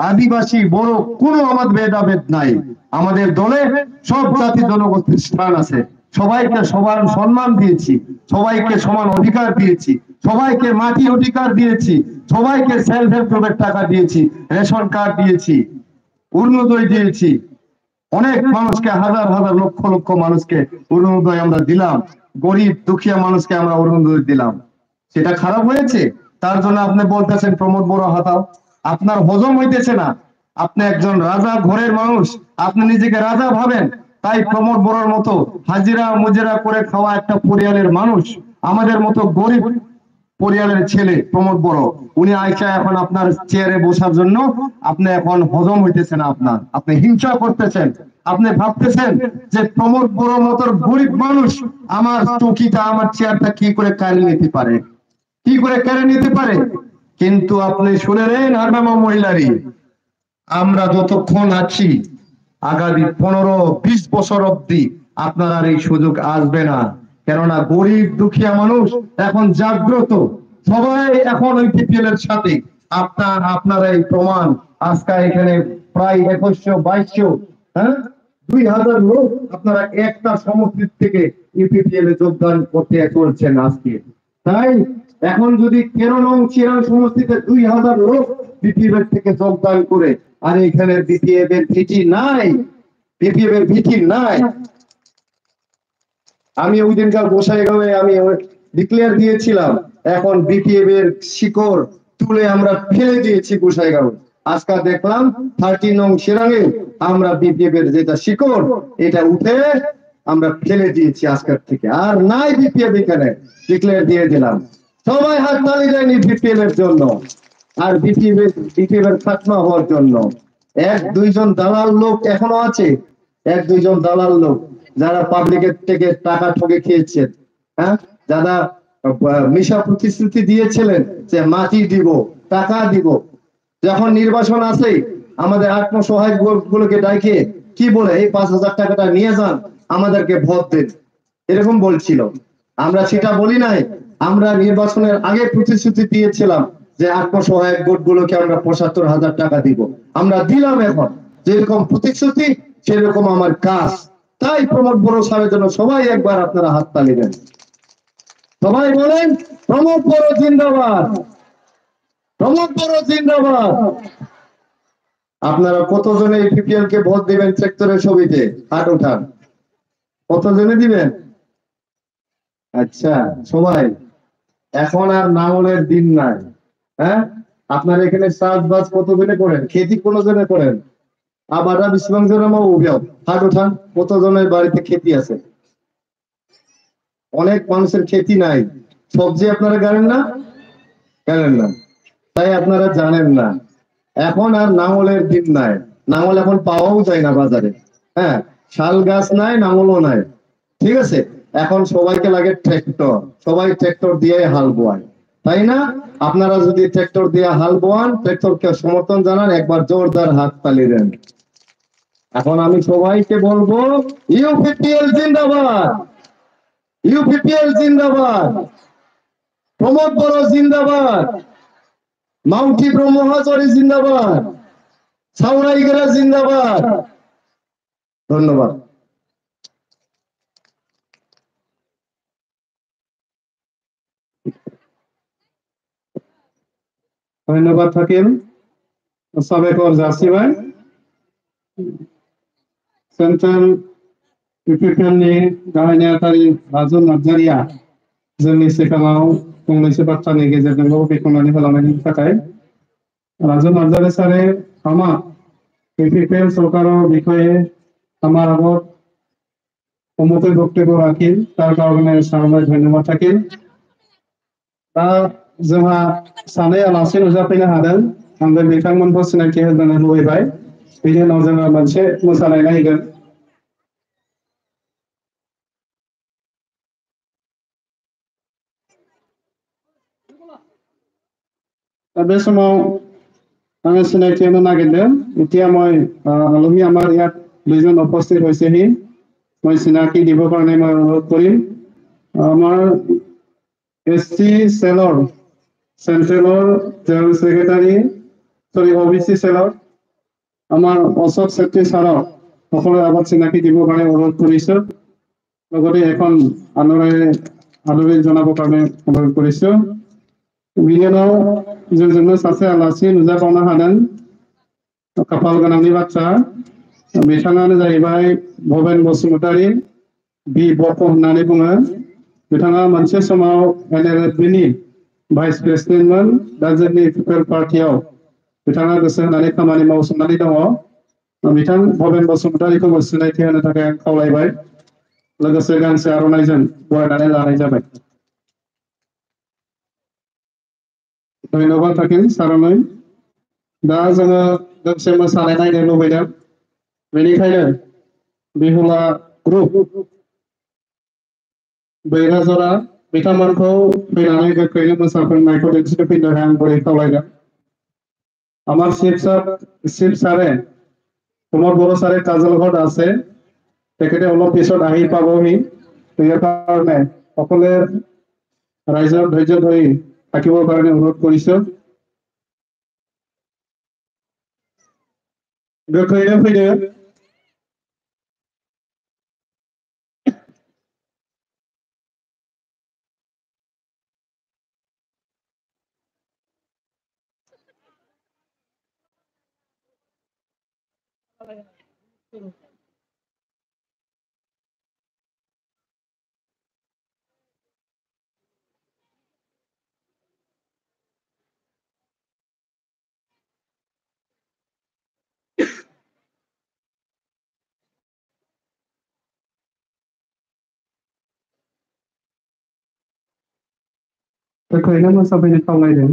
আদিবাসী বড় কোনো আমাদের ভেদাভেদ নাই। আমাদের দলে সব জাতি জনগোষ্ঠীর স্থান আছে। সবাইকে সমান সম্মান দিয়েছি, সবাইকে সমান অধিকার দিয়েছি, সবাইকে মাটি অধিকার দিয়েছি, সবাইকে সেলফ হেল্প গ্রুপের টাকা দিয়েছি, রেশন কার্ড দিয়েছি, অরুণোদয় দিয়েছি। অনেক মানুষকে, হাজার হাজার লক্ষ লক্ষ মানুষকে অরুণোদয় আমরা দিলাম। গরিব দুঃখিয়া মানুষকে আমরা অরুণোদয় দিলাম। সেটা খারাপ হয়েছে? তার জন্য আপনি বলতেছেন প্রমোদ বড় হাতাও। আপনার হজম হইতেছে না। আপনি একজন রাজা ঘরের মানুষ, আপনি নিজেকে রাজা ভাবেন, তাই প্রমোদ বড়র মতো হাজিরা মুজিরা করে খাওয়া একটা পরিবারের মানুষ, আমাদের মতো গরিব পরিবারের ছেলে প্রমোদ বড়, উনি আইসা এখন আপনার চেয়ারে বসার জন্য আপনি এখন হজম হইতেছে না। আপনার, আপনি হিংসা করতেছেন। আপনি ভাবতেছেন যে প্রমোদ বড় মতো গরিব মানুষ আমার চৌকিটা, আমার চেয়ারটা কি করে কাড়ি নিতে পারে, কি করে কেড়ে নিতে পারে। কিন্তু আপনি শুনে নেন আগামী মহিলারই, আমরা যতক্ষণ আছি আগামী 15-20 বছর অব্দি আপনার আর এই সুযোগ আসবে না। কেননা গরিব দুঃখিয়া মানুষ এখন জাগ্রত, সবাই এখন ওই পিপিএল এর সাথে। আপনার এই প্রমাণ আজকে এখানে প্রায় 2100-2200, হ্যাঁ, 2000 লোক আপনারা একটা সমষ্টি থেকে ইপিপিএল এ যোগদান করতে চলছেন আজকে। তাই এখন যদি 13 নং চিরাং সমষ্টিতে 2000 লোক বিপিএল থেকে যোগদান করে, আর এখানে বিপিএল এর ভিটি নাই, বিপিএল এর ভিটি নাই। আমি ওই দিনকার গোসাইগাঁওয়ে আমি ডিক্লেয়ার দিয়েছিলাম, এখন বিপিএল এর শিকড় তুলে আমরা ফেলে দিয়েছি গোসাইগাঁও। আজকে দেখলাম 13 নং চিরাঙে আমরা বিপিএল এর যেটা শিকড় এটা উঠে আমরা ফেলে দিয়েছি আজকের থেকে, আর নাই বিপিএল এখানে, ডিক্লেয়ার দিয়ে দিলাম। সবাই হাত তালি দেয়নি বিপিএল এর জন্য, আর বিপিএল এর খাতমা হওয়ার জন্য। 1-2 জন দালাল লোক এখনো আছে, 1-2 জন দালাল লোক যারা পাবলিকের থেকে টাকা ঠকে খেয়েছেন, হ্যাঁ, যারা মিশা প্রতিশ্রুতি দিয়েছিলেন যে মাটি দিব, টাকা দিব, যখন নির্বাচন আছে আমাদের আত্মসহায়ক গুলোকে ডাকে কি বলে, এই 5000 টাকাটা নিয়ে যান, আমাদেরকে ভোট দেন, এরকম বলছিল। আমরা সেটা বলি নাই, আমরা নির্বাচনের আগে প্রতিশ্রুতি দিয়েছিলাম যে আত্মসহায়ক গোটগুলোকে আমরা 75,000 টাকা দিব, আমরা দিলাম। এখন যেরকম প্রতিশ্রুতি সেরকম আমার কাজ। তাই প্রমোদ বড় সাহেবের জন্য সবাই একবার আপনারা হাততালি দেন, সবাই বলেন প্রমোদ বড় জিন্দাবাদ, প্রমোদ বড় জিন্দাবাদ। আপনারা কতজনে পিপিএল কে ভোট দিবেন সেক্টরের ছবিতে হাত উঠান, কতজনে দিবেন? আচ্ছা সবাই, এখন আর নাঙলের দিন নাই। হ্যাঁ, আপনারা এখানে চাষবাস কতজনে করেন, খেতি কোন জনে করেন? আবারা বিশ্বং জনমা উবিয়াও হাত উঠান, কতজনের বাড়িতে খেতি আছে? অনেক মানুষের খেতি নাই। সবজি আপনারা জানেন না, জানেন না, তাই আপনারা জানেন না। এখন আর নাঙলের দিন নাই, নাঙল এখন পাওয়াও যায় না বাজারে। হ্যাঁ, শাল গাছ নাই, নাঙলও নাই, ঠিক আছে। এখন সবাইকে লাগে ট্রেক্টর, সবাই ট্রেক্টর দিয়ে হাল বোয়ায়, তাই না? আপনারা যদি ট্রেক্টর দিয়ে হাল বোয়ান, ট্রেক্টরকে সমর্থন জানান, একবার জোরদার হাত তালি দেন। এখন আমি সবাইকে বলবো ইউপিপিএল জিন্দাবাদ, ইউপিপিএল জিন্দাবাদ, প্রমোদ বড় জিন্দাবাদ, মাউন্টি ব্রহ্মহাচরী জিন্দাবাদ, সাউরাইগেরা জিন্দাবাদ। ধন্যবাদ। ধন্যবাদ থাকিল সাবেকর জাসি ভাই। सेंट्रल इपिपिएलनि गाहाय नेहाथारि राजु नार्जारिया जोंनि सिगाङाव फंनैसो बाथ्रानि गेजेरजोंबो बेखेवनानै होलांनायनि थाखाय। राजु नार्जारी सारे আমার ইপিপিএল সরকারের বিষয়ে আমার আগত সমুদ্র বক্তব্য রাখিল, তার কারণে সারাই ধন্যবাদ থাকিল। दा जोंहा सानै आलासि नुजाफैनो हादों, आं बे बिथांमोनखौ सिनायथि होनो लुबैबाय। बेनि उनाव जोङो मोनसे मोसानाय नायगोन। बे समाव आङो सिनायथि होनो नागिरदों, এতিয়া মই আলহী আমাৰ ইয়াত 2জন উপস্থিত হৈছেহি, মই চিনাকি দিবৰ কাৰণে মই অনুৰোধ কৰিম। আমাৰ এছটি চেলৰ চেন্ট্ৰেলৰ জেনারেল সেক্রেটারি সরি ওবিসি সেলৰ আমাৰ অশোক চেত্ৰী ছাৰক সকলোৱে আগত চিনাকি দিবৰ কাৰণে অনুৰোধ কৰিছো লগতে এখন আদৰণি জনাবৰ কাৰণে অনুৰোধ কৰিছো बिनिनो जोंजोंनो सासे आलासि नुजाबावनो हादों खाफाल गोनांनि बाथ्रा बिथाङानो जाहैबाय भबेन बसुमतारी बि बक होननानै बुङो बिथाङा मोनसे समाव एनएलएफबिनि भाइस प्रेसिडेन्टमोन दा जोंनि पिपल पार्टियाव बिथाङा गोसो होनानै खामानि मावसोमनानै दङ बिथां भबेन बसुमतारीखौ सिनायथि होनो थाखाय आं खावलायबाय लोगोसे गांसे आर'नाइजों बरायनानै लानाय जाबाय धन्यबाद थाकिन सारनै दा जोङो दोंसे मोसानाय नायनो लुबैदों बेनिखायनो बिहुला ग्रुप बैराजरा बिथांमोनखौ फैनानै गोख्रैनो मोसाफैनायखौ दिन्थिफैनो थाखाय आं गुरै खावलायदों আমার শিৱ ছাৰে তোমাৰ বড়ো ছাৰে কাজলঘৰত আছে তেখেতে অলপ পিছত আহি পাবহি ইয়াৰ কাৰণে সকলোৱে ৰাইজৰ ধৈৰ্য ধৰি থাকিবৰ কাৰণে অনুৰোধ কৰিছো गोख्रैनो फैदो गोख्रैनो मोसाफैनो खावलायदों